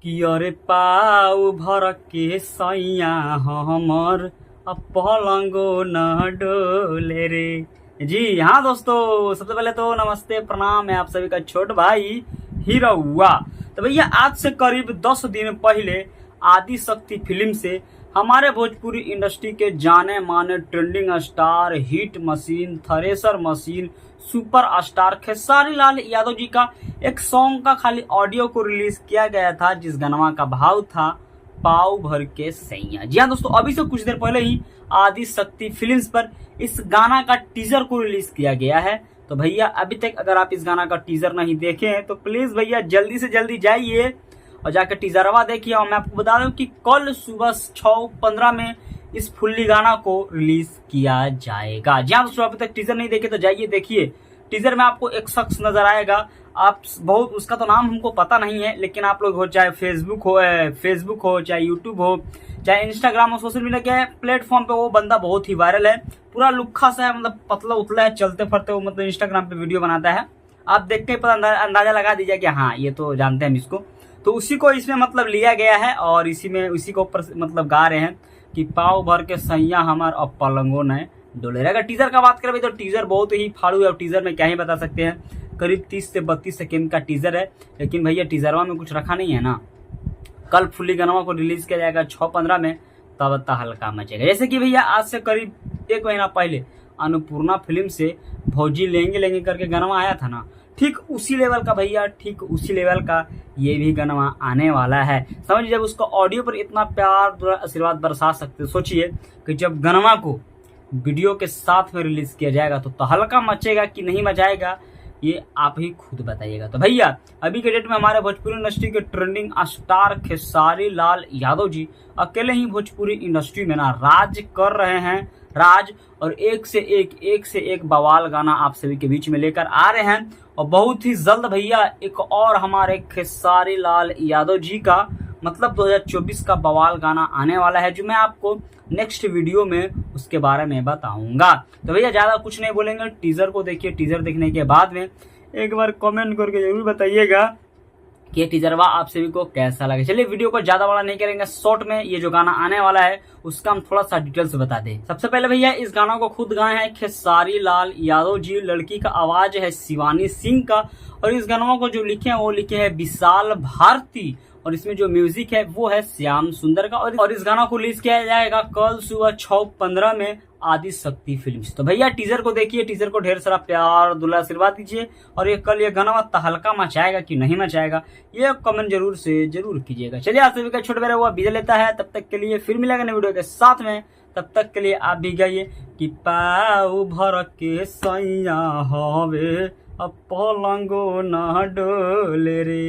कि अरे पाऊ भर के सैया हमर पलंगो न डोले रे। जी हाँ दोस्तों, सबसे पहले तो नमस्ते प्रणाम, मैं आप सभी का छोट भाई हीरोआ। तो भैया आज से करीब 10 दिन पहले आदि शक्ति फिल्म से हमारे भोजपुरी इंडस्ट्री के जाने माने trending star, hit machine, thresher machine, super star Khesari Lal Yadav ji का एक सॉन्ग का खाली ऑडियो को रिलीज किया गया था, जिस गाना का भाव था पाव भर के सैया। जी हाँ दोस्तों, अभी से कुछ देर पहले ही आदि शक्ति फिल्म्स पर इस गाना का टीजर को रिलीज किया गया है। तो भैया अभी तक अगर आप इस गाना का टीजर नहीं देखे हैं तो प्लीज भैया जल्दी से जल्दी जाइए और जाकर टीजरवा देखिए। और मैं आपको बता दूं कि कल सुबह 6:15 में इस फुल्ली गाना को रिलीज किया जाएगा। जी हाँ दोस्तों, अभी तक टीजर नहीं देखे तो जाइए देखिए। टीजर में आपको एक शख्स नजर आएगा, आप बहुत उसका तो नाम हमको पता नहीं है, लेकिन आप लोग हो चाहे फेसबुक हो चाहे यूट्यूब हो चाहे इंस्टाग्राम हो, सोशल मीडिया के प्लेटफॉर्म पे वो बंदा बहुत ही वायरल है। पूरा लुक्खा सा है, मतलब पतला उतला है, चलते फिरते वो मतलब इंस्टाग्राम पे वीडियो बनाता है। आप देख के पता अंदाजा लगा दीजिए कि हाँ ये तो जानते हैं हम इसको। तो उसी को इसमें मतलब लिया गया है और इसी को ऊपर मतलब गा रहे हैं कि पाव भर के सैया हमार अब पलंगो न डोले। अगर टीजर का बात करें तो टीजर बहुत ही फाड़ू है। टीजर में क्या ही बता सकते हैं, करीब 30 से 32 सेकेंड का टीजर है, लेकिन भैया टीजरवा में कुछ रखा नहीं है ना। कल फुल्ली गाना को रिलीज किया जाएगा 6:15 में, तब हल्का मचेगा। जैसे कि भैया आज से करीब 1 महीना पहले अन्नपूर्णा फिल्म से भौजी लेंगे लेंगे करके गाना आया था ना, ठीक उसी लेवल का भैया, ठीक उसी लेवल का ये भी गाना आने वाला है। समझिए, जब उसको ऑडियो पर इतना प्यार आशीर्वाद बरसा सकते, सोचिए कि जब गाना को वीडियो के साथ में रिलीज किया जाएगा तो हल्का मचेगा कि नहीं मचाएगा, ये आप ही खुद बताइएगा। तो भैया अभी के डेट में हमारे भोजपुरी इंडस्ट्री के ट्रेंडिंग स्टार खेसारी लाल यादव जी अकेले ही भोजपुरी इंडस्ट्री में ना राज कर रहे हैं, राज। और एक से एक बवाल गाना आप सभी के बीच में लेकर आ रहे हैं। और बहुत ही जल्द भैया एक और हमारे खेसारी लाल यादव जी का मतलब 2024 का बवाल गाना आने वाला है, जो मैं आपको नेक्स्ट वीडियो में उसके बारे में बताऊंगा। तो भैया ज्यादा कुछ नहीं बोलेंगे, टीजर को देखिए। टीजर देखने के बाद में एक बार कमेंट करके जरूर बताइएगा कि टीजरवा आप सभी को कैसा लगे। चलिए वीडियो को ज्यादा बड़ा नहीं करेंगे, शॉर्ट में ये जो गाना आने वाला है उसका हम थोड़ा सा डिटेल से बता दें। सबसे पहले भैया इस गाना को खुद गाए हैं खेसारी लाल यादव जी, लड़की का आवाज है शिवानी सिंह का, और इस गाना को जो लिखे हैं वो लिखे हैं विशाल भारती, और इसमें जो म्यूजिक है वो है श्याम सुंदर का। और इस गाना को रिलीज किया जाएगा कल सुबह 6:15 में आदि शक्ति फिल्म्स। तो भैया टीजर को देखिए, टीजर को ढेर सारा प्यार दुला आशीर्वाद दीजिए, और ये कल ये गाना तहलका मचाएगा कि नहीं मचाएगा ये कमेंट जरूर कीजिएगा। चलिए आज सभी का छोटा बड़ा हुआ विजय लेता है, तब तक के लिए फिर मिलेगा नई वीडियो के साथ में। तब तक के लिए आप भी गाइए कि पाऊ भर के सैया हवे अब पलंगो न डोले रे।